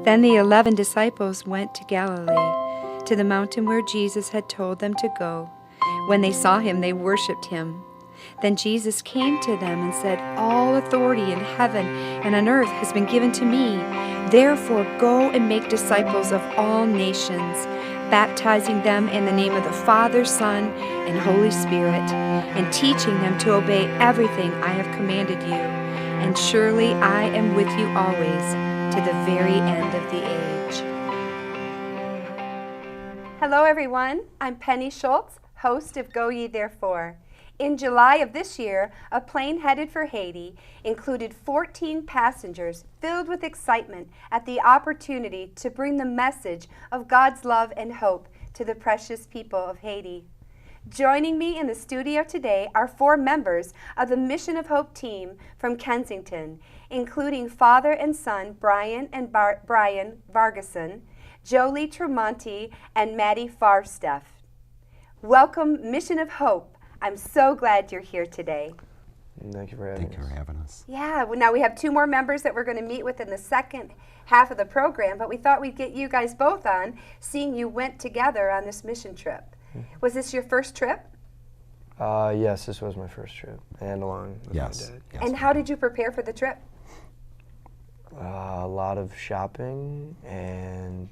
Then the 11 disciples went to Galilee, to the mountain where Jesus had told them to go. When they saw him, they worshipped him. Then Jesus came to them and said, "All authority in heaven and on earth has been given to me. Therefore go and make disciples of all nations, baptizing them in the name of the Father, Son, and Holy Spirit, and teaching them to obey everything I have commanded you. And surely I am with you always, to the very end of the age." Hello everyone, I'm Penny Schultz, host of Go Ye Therefore. In July of this year, a plane headed for Haiti included 14 passengers filled with excitement at the opportunity to bring the message of God's love and hope to the precious people of Haiti. Joining me in the studio today are 4 members of the Mission of Hope team from Kensington, including father and son Brian and Brian Vargason, Jolie Tremonti, and Maddie Farsteff. Welcome, Mission of Hope. I'm so glad you're here today. Thank you for having us. Thank you for having us. Yeah, well, now we have 2 more members that we're going to meet with in the second half of the program, but we thought we'd get you guys both on, seeing you went together on this mission trip. Was this your first trip? Yes, this was my first trip, and along with my dad. Yes. And how did you prepare for the trip? A lot of shopping and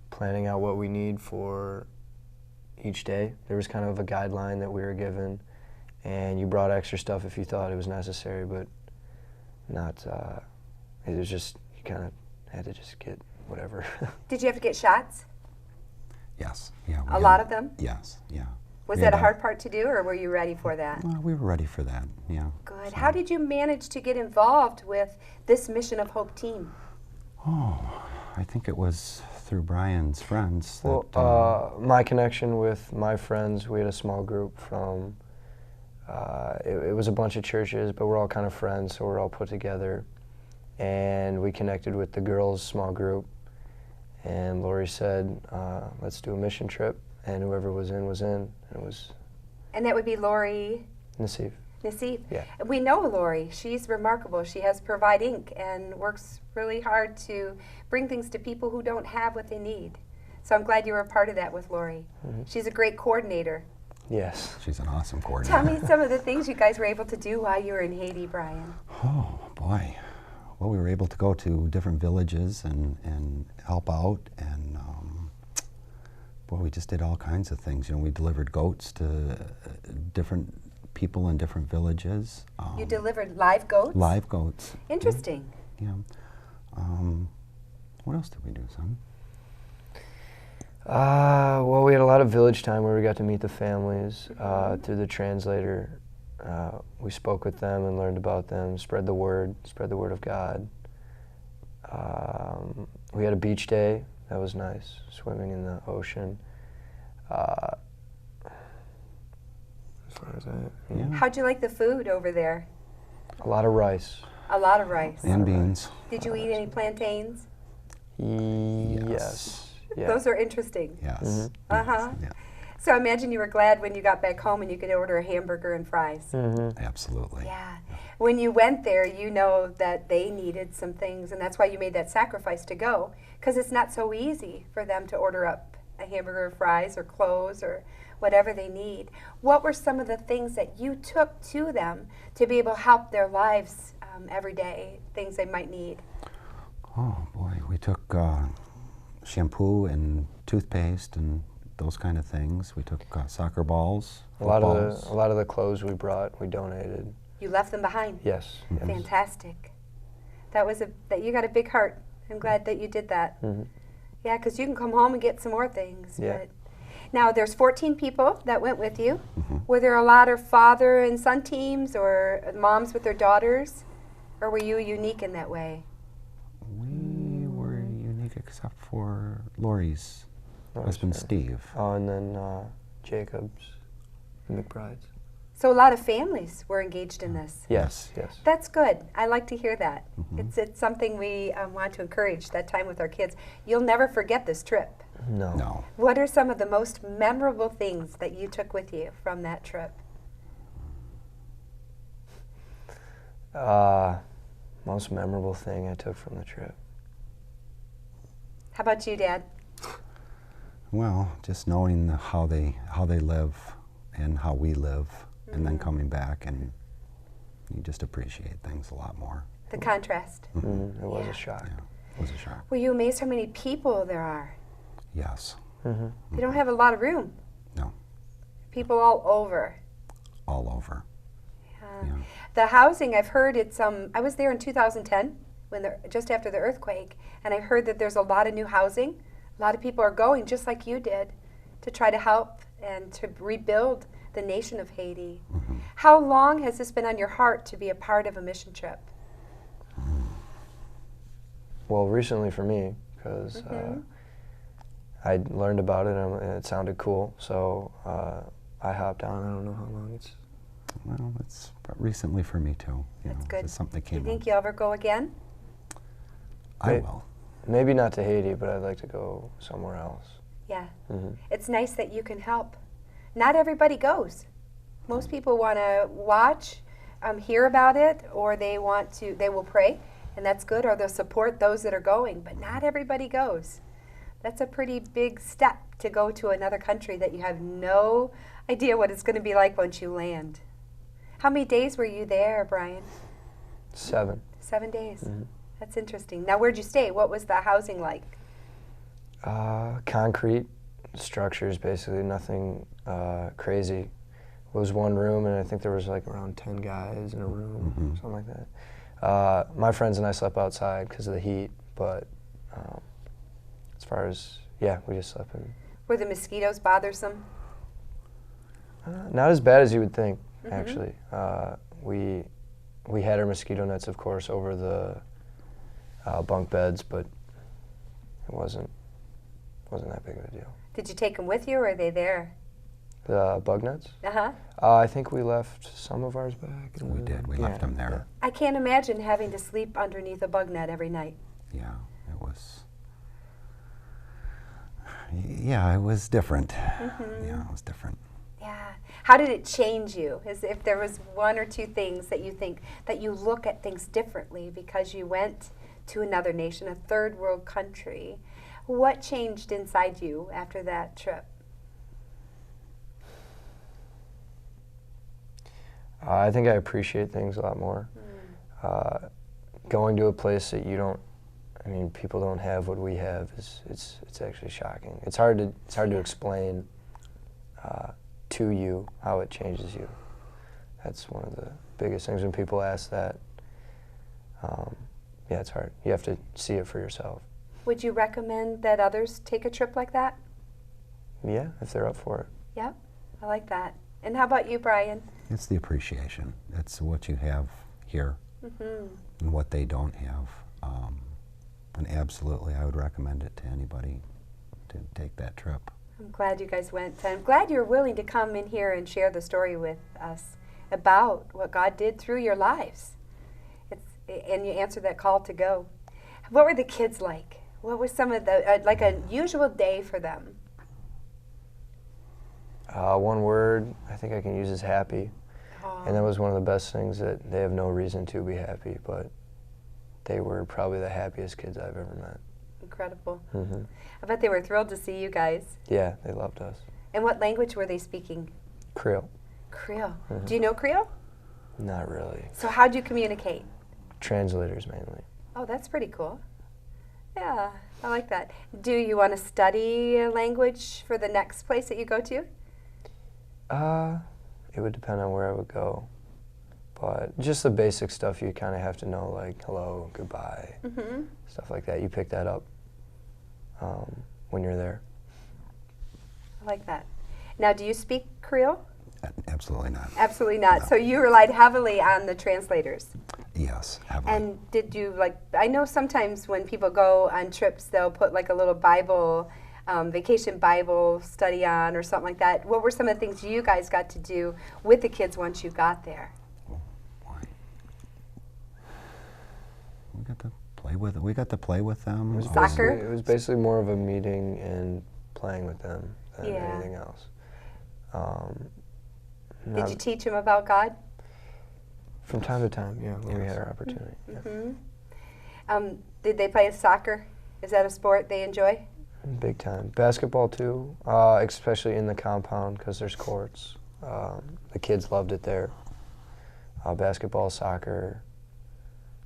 planning out what we need for each day. There was kind of a guideline that we were given, and you brought extra stuff if you thought it was necessary, but not, it was just, you kind of had to just get whatever. Did you have to get shots? Yes. Yeah. A lot of them? Yes. Yeah. Was We that a had hard part to do, or were you ready for that? Well, we were ready for that. Yeah. Good. So- How did you manage to get involved with this Mission of Hope team? Oh, I think it was through Brian's friends. Well, that, my connection with my friends, we had a small group from, it was a bunch of churches, but we're all kind of friends, so we're all put together. And we connected with the girls' small group, and Lori said, let's do a mission trip, and whoever was in was in. And it was And that would be Lori Nassif. Nassif. Yeah. We know Lori. She's remarkable. She has Provide Inc. and works really hard to bring things to people who don't have what they need. So I'm glad you were a part of that with Lori. She's a great coordinator. Yes. She's an awesome coordinator. Tell me some of the things you guys were able to do while you were in Haiti, Brian. Oh, boy. Well, we were able to go to different villages and help out, and boy, we just did all kinds of things. You know, we delivered goats to different people in different villages. You delivered live goats? Live goats. Interesting. Yeah. What else did we do, son? Well, we had a lot of village time where we got to meet the families through the translator. We spoke with them and learned about them, spread the word of God. We had a beach day. That was nice, swimming in the ocean. As far as that, Yeah. How'd you like the food over there? a lot of rice. A lot of rice. And beans. Did you eat any plantains? Yes. Yeah. Those are interesting. Yes. Uh-huh. Yeah. So I imagine you were glad when you got back home and you could order a hamburger and fries. Absolutely. Yeah. When you went there, you know that they needed some things, and that's why you made that sacrifice to go, because it's not so easy for them to order up a hamburger or fries or clothes or whatever they need. What were some of the things that you took to them to be able to help their lives every day, things they might need? Oh, boy. We took shampoo and toothpaste and those kind of things. We took soccer balls, A lot footballs. of the clothes we brought, we donated. You left them behind. Yes. Yes. Fantastic. That you got a big heart. I'm glad that you did that. Yeah, because you can come home and get some more things. Yeah. But now there's 14 people that went with you. Were there a lot of father and son teams, or moms with their daughters, or were you unique in that way? We were unique except for Lori's husband, Steve. Oh, and then Jacob's, McBride's. So a lot of families were engaged in this. Yes, yes. That's good. I like to hear that. It's something we want to encourage, that time with our kids. You'll never forget this trip. No. No. What are some of the most memorable things that you took with you from that trip? Most memorable thing I took from the trip. How about you, Dad? Well, just knowing how they live and how we live, and then coming back, and you just appreciate things a lot more. The contrast. It was Yeah. a shock. Yeah, it was a shock. Were you amazed how many people there are? Yes. They don't have a lot of room. No. People all over. All over. Yeah. The housing, I've heard it's, I was there in 2010, just after the earthquake, and I heard that there's a lot of new housing. A lot of people are going, just like you did, to try to help and to rebuild the nation of Haiti. How long has this been on your heart to be a part of a mission trip? Well, recently for me, because I learned about it and it sounded cool, so I hopped on. I don't know how long it's. Well, it's recently for me too. That's good. Just something that Do you came think up. you'll ever go again? I will. Maybe not to Haiti, but I'd like to go somewhere else. Yeah. It's nice that you can help. Not everybody goes. Most people want to watch, hear about it, or they will pray, and that's good, or they'll support those that are going, but not everybody goes. That's a pretty big step to go to another country that you have no idea what it's going to be like once you land. How many days were you there, Brian? 7. 7 days. That's interesting. Now, where'd you stay? What was the housing like? Concrete structures, basically, nothing crazy. It was one room, and I think there was like around 10 guys in a room, something like that. My friends and I slept outside because of the heat, but as far as, we just slept in. Were the mosquitoes bothersome? Not as bad as you would think, actually. We had our mosquito nets, of course, over the bunk beds, but it wasn't that big of a deal. Did you take them with you, or are they there? The bug nets? Uh-huh. I think we left some of ours back. We did. We left them there. I can't imagine having to sleep underneath a bug net every night. Yeah, it was. Yeah, it was different. Yeah, it was different. Yeah. How did it change you? As if there was one or two things that you think that you look at things differently because you went to another nation, a third world country. What changed inside you after that trip? I think I appreciate things a lot more. Going to a place that people don't have what we have it's actually shocking. It's hard to explain to you how it changes you. That's one of the biggest things when people ask that. It's hard. You have to see it for yourself. Would you recommend that others take a trip like that? Yeah, if they're up for it. Yep, I like that. And how about you, Brian? It's the appreciation. It's what you have here and what they don't have. And absolutely, I would recommend it to anybody to take that trip. I'm glad you guys went. I'm glad you're willing to come in here and share the story with us about what God did through your lives. And you answered that call to go. What were the kids like? What was some of the, like a usual day for them? One word I think I can use is happy. And that was one of the best things, that they have no reason to be happy, but they were probably the happiest kids I've ever met. Incredible. I bet they were thrilled to see you guys. Yeah, they loved us. And what language were they speaking? Creole. Creole. Do you know Creole? Not really. So how'd you communicate? Translators mainly. Oh, that's pretty cool. Yeah, I like that. Do you want to study a language for the next place that you go to? It would depend on where I would go. But just the basic stuff you kind of have to know, like hello, goodbye, stuff like that. You pick that up when you're there. I like that. Now, do you speak Creole? Absolutely not. Absolutely not. No. So you relied heavily on the translators. Yes, heavily. And did you, I know sometimes when people go on trips, they'll put like a little Bible, vacation Bible study on or something like that. What were some of the things you guys got to do with the kids once you got there? We got to play with them. Soccer? It was basically more of a meeting and playing with them than anything else. Did you teach them about God? From time to time, yeah, when we had our opportunity. Did they play soccer? Is that a sport they enjoy? Big time. Basketball too, especially in the compound because there's courts. The kids loved it there. Basketball, soccer,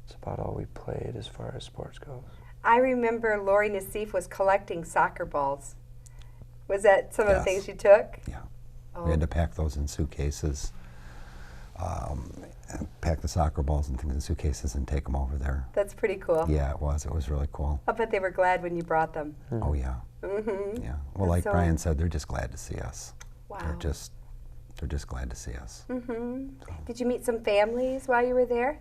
it's about all we played as far as sports goes. I remember Lori Nassif was collecting soccer balls. Was that some of the Yes. things you took? Yeah. Oh. We had to pack those in suitcases, and pack the soccer balls and things in suitcases and take them over there. That's pretty cool. Yeah, it was. It was really cool. I bet they were glad when you brought them. Oh, yeah. Mm-hmm. Yeah. Well, That's like so- Brian said, they're just glad to see us. Wow. They're just glad to see us. Mm-hmm. Did you meet some families while you were there?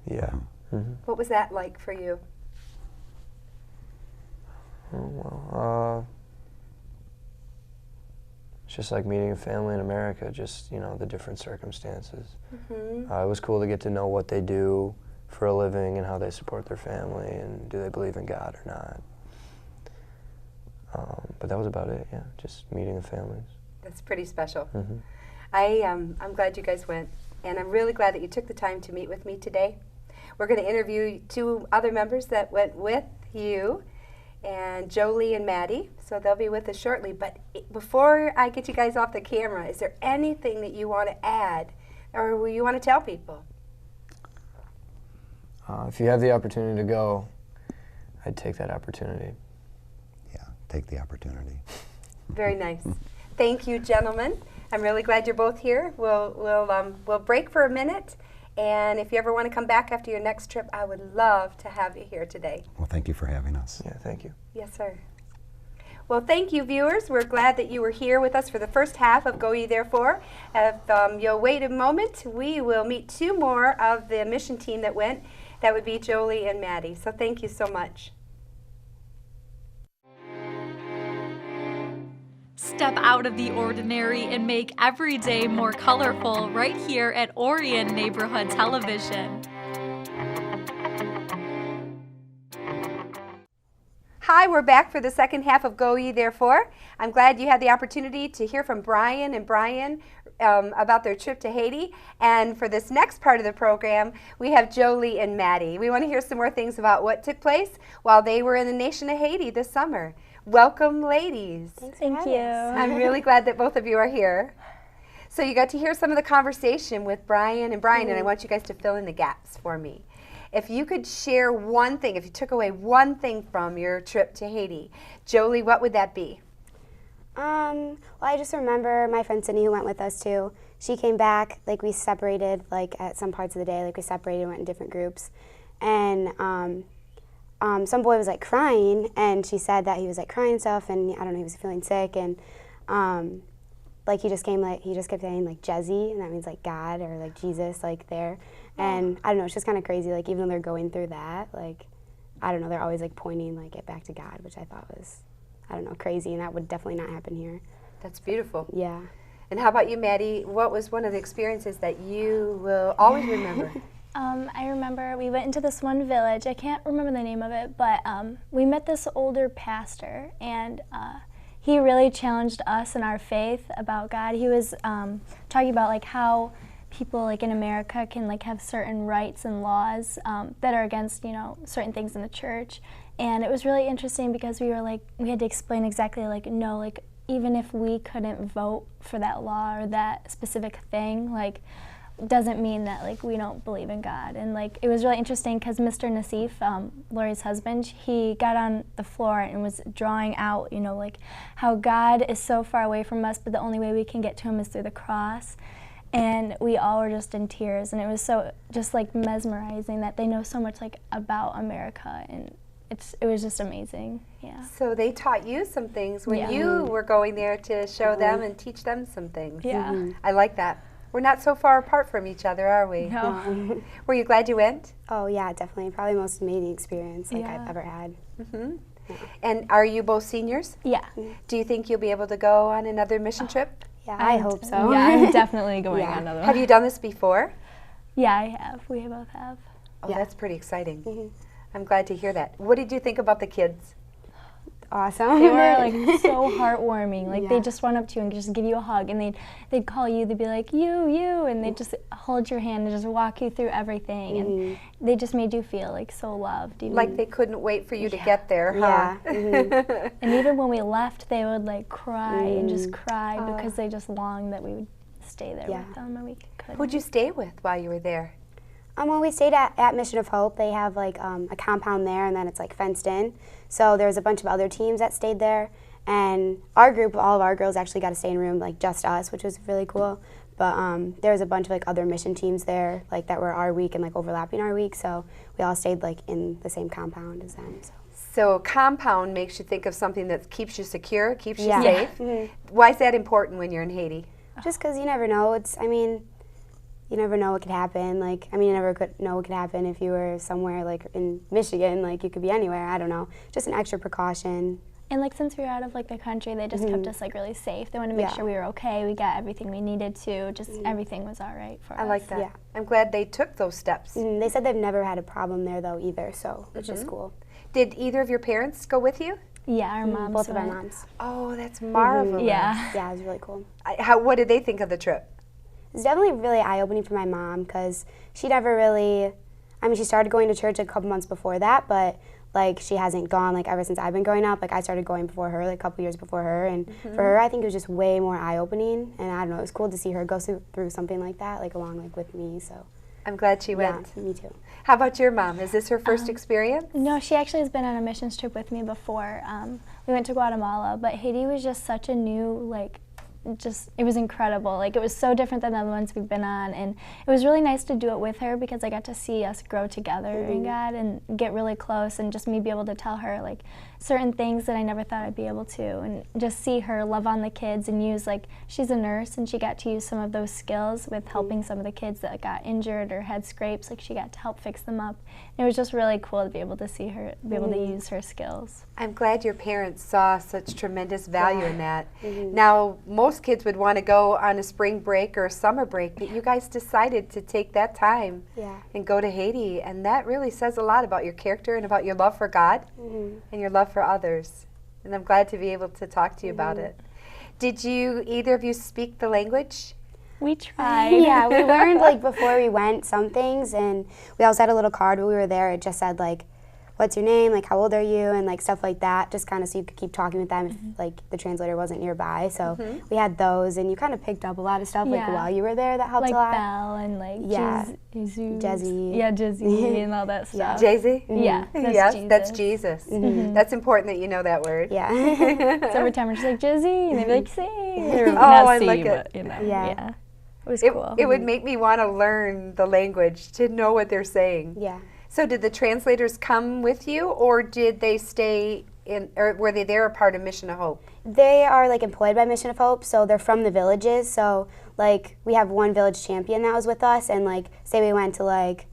Yeah. Mm-hmm. What was that like for you? Oh, well, it's just like meeting a family in America, just, the different circumstances. Mm-hmm. It was cool to get to know what they do for a living and how they support their family and do they believe in God or not. But that was about it, yeah, just meeting the families. That's pretty special. Mm-hmm. I'm glad you guys went, and I'm really glad that you took the time to meet with me today. We're going to interview 2 other members that went with you, and Jolie and Maddie, so they'll be with us shortly. But before I get you guys off the camera, is there anything that you want to add or you want to tell people? If you have the opportunity to go, I'd take that opportunity. Yeah, take the opportunity. Very nice. Thank you, gentlemen. I'm really glad you're both here. We'll break for a minute, and if you ever want to come back after your next trip, I would love to have you here today. Well, thank you for having us. Yeah, thank you. Yes, sir. Well, thank you, viewers. We're glad that you were here with us for the first half of Go Ye Therefore. If you'll wait a moment, we will meet 2 more of the mission team that went. That would be Jolie and Maddie. So thank you so much. Step out of the ordinary and make every day more colorful right here at Orion Neighborhood Television. Hi, we're back for the second half of Go Ye Therefore. I'm glad you had the opportunity to hear from Brian and Brian about their trip to Haiti. And for this next part of the program, we have Jolie and Maddie. We want to hear some more things about what took place while they were in the nation of Haiti this summer. Welcome, ladies. Thank you. I'm really glad that both of you are here. So you got to hear some of the conversation with Brian, and I want you guys to fill in the gaps for me. If you could share one thing, if you took away one thing from your trip to Haiti, Jolie, what would that be? Well, I just remember my friend Sydney, who went with us too. She came back, like we separated, like at some parts of the day, like we separated, went in different groups, and some boy was like crying, and she said that he was like crying and stuff, and I don't know, he was feeling sick, and like he just kept saying like Jezzy, and that means like God or like Jesus, like there, and I don't know, it's just kind of crazy. Like even though they're going through that, like I don't know, they're always like pointing like it back to God, which I thought was, I don't know, crazy, and that would definitely not happen here. That's beautiful. Yeah. And how about you, Maddie? What was one of the experiences that you will always remember? I remember we went into this one village. I can't remember the name of it, but we met this older pastor, and he really challenged us in our faith about God. He was talking about like how people like in America can like have certain rights and laws that are against certain things in the church, and it was really interesting because we had to explain exactly like no, like even if we couldn't vote for that law or that specific thing, like doesn't mean that like we don't believe in God. And like it was really interesting because Mr. Nassif, Lori's husband, he got on the floor and was drawing out like how God is so far away from us, but the only way we can get to him is through the cross. And we all were just in tears, and it was so just like mesmerizing that they know so much like about America, and it was just amazing. Yeah. So they taught you some things when Yeah. you were going there to show them and teach them some things. Yeah. I like that. We're not so far apart from each other, are we? No. Were you glad you went? Oh yeah, definitely. Probably the most amazing experience like Yeah. I've ever had. Mm-hmm. And are you both seniors? Yeah. Do you think you'll be able to go on another mission trip? Yeah, I hope so. Yeah, I'm definitely going Yeah. on another one. Have you done this before? Yeah, I have. We both have. Oh, Yeah. that's pretty exciting. Mhm. I'm glad to hear that. What did you think about the kids? awesome. They were like so heartwarming. Like Yeah. they just run up to you and just give you a hug, and they'd call you. They'd be like you, and they'd just hold your hand and just walk you through everything. And they just made you feel like so loved. Even, Like they couldn't wait for you to get there, huh? Yeah. and even when we left, they would like cry and just cry because they just longed that we would stay there with them, and we couldn't. Who'd you stay with while you were there? Well, we stayed at Mission of Hope. They have like a compound there, and then it's like fenced in. So there was a bunch of other teams that stayed there, and our group, all of our girls actually got to stay in a room, like just us, which was really cool. But there was a bunch of like other mission teams there, like that were our week and like overlapping our week. So we all stayed like in the same compound as them. So compound makes you think of something that keeps you secure, keeps you Yeah. safe. Why is that important when you're in Haiti? Just because you never know. You never know what could happen. Like, you never could know what could happen if you were somewhere like in Michigan. Like, you could be anywhere. I don't know. Just an extra precaution. And like since we were out of like the country, they just kept us like really safe. They wanted to make sure we were okay. We got everything we needed to. Just everything was all right for us. I like that. Yeah. I'm glad they took those steps. They said they've never had a problem there though either. So it's just cool. Did either of your parents go with you? Yeah, our moms. Both of our went. moms. Oh, that's marvelous. Yeah. Yeah, it was really cool. What did they think of the trip? It's definitely really eye-opening for my mom because she never really, she started going to church a couple months before that, but like she hasn't gone like ever since I've been growing up. Like I started going before her, like a couple years before her, and for her I think it was just way more eye-opening, and I don't know, it was cool to see her go through something like that, like along like with me, so. I'm glad she went. Yeah, me too. How about your mom? Is this her first experience? No, she actually has been on a missions trip with me before. We went to Guatemala, but Haiti was just such a new, it was incredible. Like, it was so different than the other ones we've been on, and it was really nice to do it with her because I got to see us grow together in God and get really close, and just me be able to tell her, like, certain things that I never thought I'd be able to, and just see her love on the kids and use, like, she's a nurse, and she got to use some of those skills with helping some of the kids that got injured or had scrapes. Like, she got to help fix them up. And it was just really cool to be able to see her, be able to use her skills. I'm glad your parents saw such tremendous value in that. Now, most kids would want to go on a spring break or a summer break, but you guys decided to take that time and go to Haiti, and that really says a lot about your character and about your love for God and your love for others. And I'm glad to be able to talk to you about it. Did either of you speak the language? We tried. Yeah, we learned like before we went some things, and we also had a little card when we were there. It just said like, what's your name, like how old are you, and like stuff like that, just kind of so you could keep talking with them if like the translator wasn't nearby. So we had those, and you kind of picked up a lot of stuff like while you were there that helped like a lot. Belle and like Jezzy. Yeah, Jezzy and all that stuff. Jay-Z? Yeah, that's Yes, Jesus. that's Jesus. That's important that you know that word. Yeah. So every time we're just like, Jezzy, and they'd be like, see. Oh, Not I see, like but, it. you know, Yeah. It was cool. It would make me want to learn the language, to know what they're saying. Yeah. So did the translators come with you, or did they stay in, or were they there a part of Mission of Hope? They are like employed by Mission of Hope, so they're from the villages. So like we have one village champion that was with us, and like say we went to like,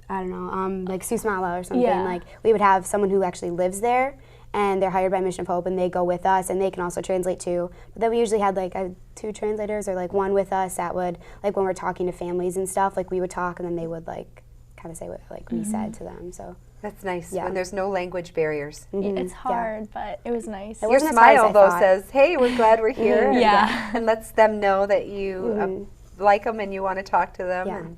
I don't know, like Susmala or something, like we would have someone who actually lives there, and they're hired by Mission of Hope, and they go with us, and they can also translate too. But then we usually had like 2 translators, or like one with us that would, like when we're talking to families and stuff, like we would talk, and then they would like kind of say what like we said to them. So That's nice, Yeah. when there's no language barriers. It's hard, but it was nice. It Your wasn't as hard as smile, I though, thought. says, hey, we're glad we're here. Yeah. And lets them know that you like them and you want to talk to them. Yeah. And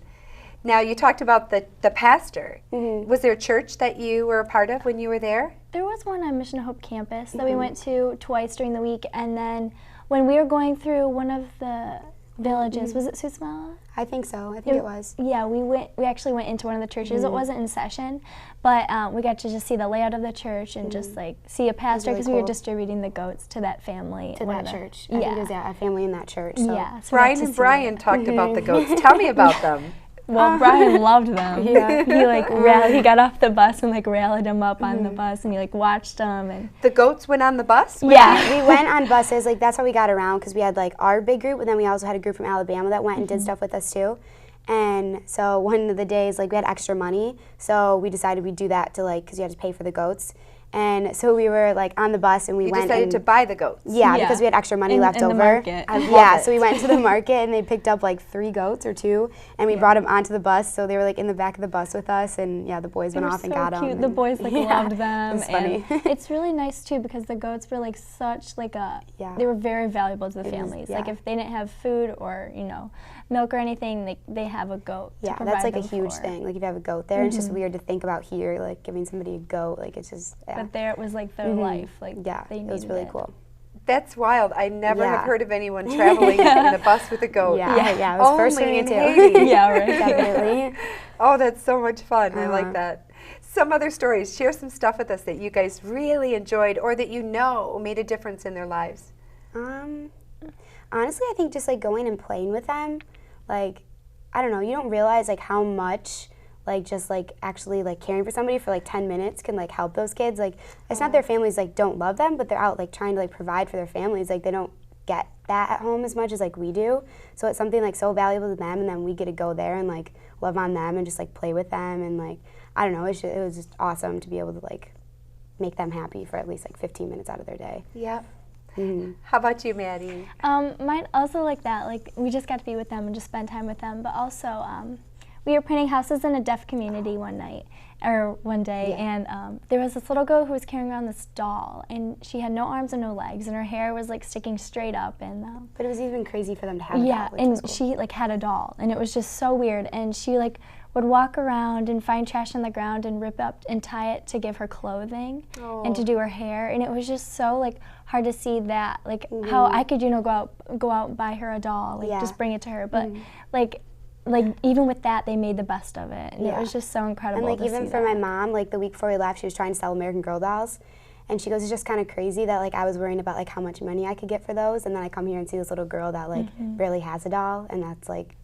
now, you talked about the pastor. Was there a church that you were a part of when you were there? There was one on Mission of Hope campus that we went to twice during the week, and then when we were going through one of the villages, was it Susmala? I think so. I think it was. Yeah, we actually went into one of the churches. It wasn't in session, but we got to just see the layout of the church and just like see a pastor, really because we were cool. distributing the goats to that family. To one that of the- church. I think it was a family in that church. So. Yeah. So we got Brian to and see Brian that. talked about the goats. Tell me about them. Well, Brian loved them. Yeah. He like he got off the bus and like rallied them up on the bus, and he like watched them and The goats went on the bus? yeah. We went on buses, like that's how we got around, because we had like our big group, and then we also had a group from Alabama that went and did stuff with us too. And so one of the days, like we had extra money, so we decided we'd do that to like, because you had to pay for the goats. And so we were like on the bus and we You went decided and, to buy the goats. yeah, because we had extra money left in over. the market. I love Yeah, it. so we went to the market and they picked up like 3 goats or 2, and we brought them onto the bus. So they were like in the back of the bus with us, and yeah, the boys They went were off and so got them. cute. The boys like loved them. It's funny. And it's really nice too because the goats were like such like a. Yeah. They were very valuable to the It is, families. Like yeah. if they didn't have food or milk or anything, they have a goat. to Yeah, provide that's like a them huge for. thing. Like if you have a goat there, it's just weird to think about here, like giving somebody a goat. Like it's just, yeah. But there it was like their life. Like Yeah, they it was needed really it. cool. That's wild. I never have Yeah. heard of anyone traveling in a bus with a goat. Yeah, it was first for Only me in too. Haiti. Yeah, right. Definitely. Oh, that's so much fun. I like Uh-huh. that. Some other stories. Share some stuff with us that you guys really enjoyed or that you know made a difference in their lives. Honestly, I think just like going and playing with them, like, I don't know, you don't realize like how much like just like actually like caring for somebody for like 10 minutes can like help those kids. Like it's not their families like don't love them, but they're out like trying to like provide for their families. Like they don't get that at home as much as like we do. So it's something like so valuable to them, and then we get to go there and like love on them and just like play with them, and like I don't know, it was just awesome to be able to like make them happy for at least like 15 minutes out of their day. Yep. How about you, Maddie? Mine also like that. Like we just got to be with them and just spend time with them. But also, we were painting houses in a deaf community one day, and there was this little girl who was carrying around this doll, and she had no arms and no legs, and her hair was like sticking straight up, and But it was even crazy for them to have a yeah, doll, which was and cool. she like had a doll, and it was just so weird, and she like would walk around and find trash on the ground and rip up and tie it to give her clothing and to do her hair, and it was just so like hard to see that like how I could go out and buy her a doll, like just bring it to her, but like even with that they made the best of it, and it was just so incredible. And like to even see for that. my mom, like the week before we left, she was trying to sell American Girl dolls, and she goes, it's just kind of crazy that like I was worrying about like how much money I could get for those, and then I come here and see this little girl that like barely has a doll, and that's like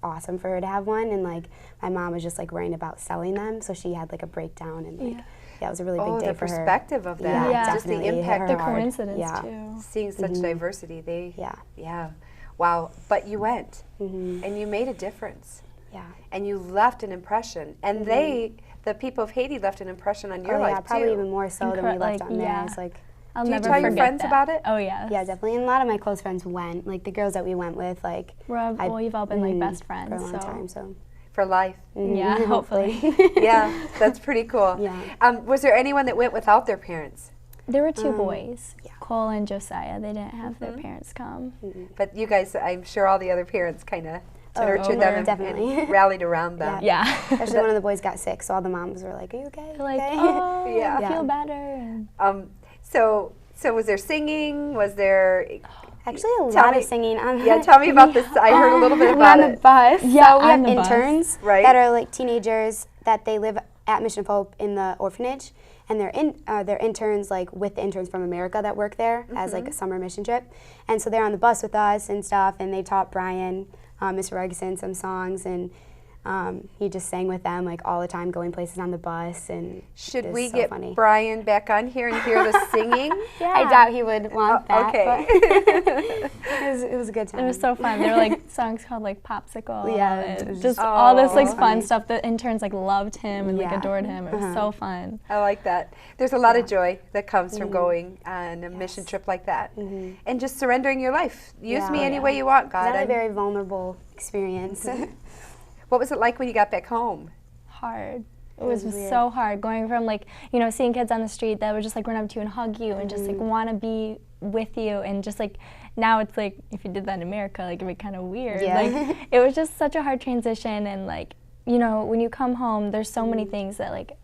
awesome for her to have one, and like my mom was just like worrying about selling them, so she had like a breakdown, and like yeah, it was a really big day the for her. perspective of that. Yeah, Just the definitely. It hit impact her the of hard. coincidence Yeah. too. seeing such diversity. Yeah. Wow. But you went and you made a difference. Yeah. And you left an impression. And the people of Haiti left an impression on your life yeah, probably too. even more so than we left Like, on yeah. theirs. Like, I'll Do you never tell your forget friends that. about it? Oh yeah. yeah, definitely. And a lot of my close friends went. Like the girls that we went with, like We've all been like best friends for a long so. time. So For life. Yeah, hopefully. Yeah, that's pretty cool. Yeah. Was there anyone that went without their parents? There were 2 boys, Cole and Josiah. They didn't have their parents come. But you guys, I'm sure all the other parents kind of nurtured yeah, them and definitely. rallied around them. Yeah. especially one of the boys got sick, so all the moms were like, "Are you okay? Like, okay?" oh, Yeah. I feel better. And So was there singing? Was there? Actually, a Tell lot me- of singing on. Yeah, tell me about this. I heard a little bit We're about on the it. bus. Yeah, so we have on the bus. interns Right. that are like teenagers that they live at Mission of Hope in the orphanage, and they're interns like with the interns from America that work there as like a summer mission trip, and so they're on the bus with us and stuff, and they taught Brian, Mr. Ferguson, some songs, and he just sang with them like all the time, going places on the bus, and Should it was we so get funny. Brian back on here and hear the singing? I doubt he would want that. okay. But it was a good time. it was so fun. There were like songs called like Popsicle. Yeah, and it was just just- all this like Oh. fun funny. stuff. The interns like loved him and like Yeah. adored him. It was so fun. I like that. There's a lot of joy that comes from going on a mission trip like that, and just surrendering your life. Use Yeah. me Oh, any yeah. way you want, It's God. not a I'm- very vulnerable experience. What was it like when you got back home? Hard. It was weird. so hard going from like, seeing kids on the street that would just like run up to you and hug you and just like want to be with you, and just like now it's like if you did that in America, like it'd be kind of weird. Yeah. Like it was just such a hard transition, and like, when you come home, there's so many things that like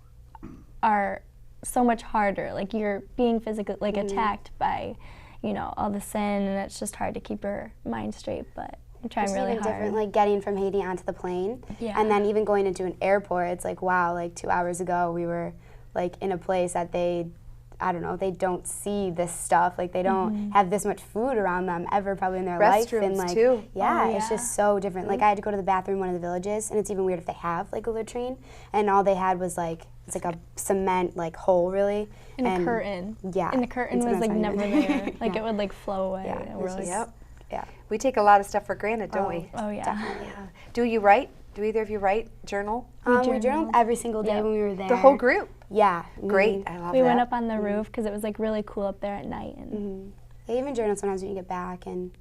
are so much harder. Like you're being physically like attacked by, all the sin, and it's just hard to keep your mind straight, but I'm trying It's really even hard. different, like getting from Haiti onto the plane, Yeah. and then even going into an airport. It's like, wow, like 2 hours ago we were like in a place that they don't see this stuff. Like they don't have this much food around them ever probably in their life. And Restrooms, like, too. yeah, Oh, it's yeah. just so different. Like I had to go to the bathroom in one of the villages, and it's even weird if they have like a latrine, and all they had was like, it's like a cement like hole really. And a and curtain. Yeah. And the curtain and was sometimes like not never even- there. Like Yeah. it would like flow away. Yeah, And it's we're just- like, Yep. Yeah. We take a lot of stuff for granted, don't we? oh yeah. Do you write Do either of you write, journal? We journaled every single day when we were there. The whole group? Yeah. Great, I love We that. went up on the roof because it was like really cool up there at night. And They even journal sometimes when you get back, and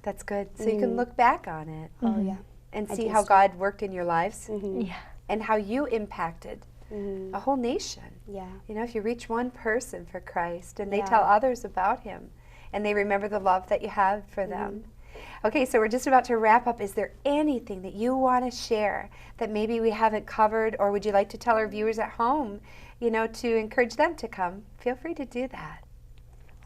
That's good. So you can look back on it oh yeah. and I see do how so. God worked in your lives yeah. and how you impacted a whole nation. Yeah. You know, if you reach one person for Christ and they Yeah. tell others about him and they remember the love that you have for them. Okay, so we're just about to wrap up. Is there anything that you want to share that maybe we haven't covered, or would you like to tell our viewers at home, you know, to encourage them to come? Feel free to do that.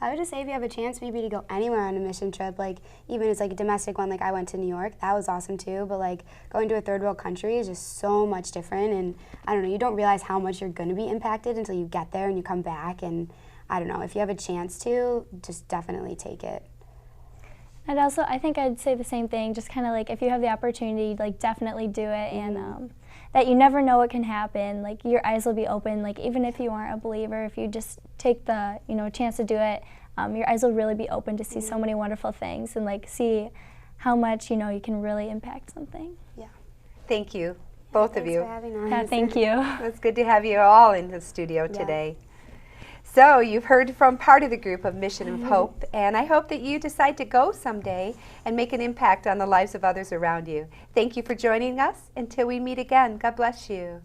I would just say if you have a chance maybe to go anywhere on a mission trip, like even it's like a domestic one, like I went to New York, that was awesome too, but like going to a third world country is just so much different, and I don't know, you don't realize how much you're going to be impacted until you get there and you come back, and I don't know, if you have a chance to, just definitely take it. And also, I think I'd say the same thing, just kind of like if you have the opportunity, like definitely do it, and that you never know what can happen. Like your eyes will be open, like even if you aren't a believer, if you just take the, you know, chance to do it, your eyes will really be open to see so many wonderful things and like see how much, you know, you can really impact something. Yeah. Thank you, both of Thanks you. for having us. Yeah, thank you. It's good to have you all in the studio today. So you've heard from part of the group of Mission of Hope, and I hope that you decide to go someday and make an impact on the lives of others around you. Thank you for joining us. Until we meet again, God bless you.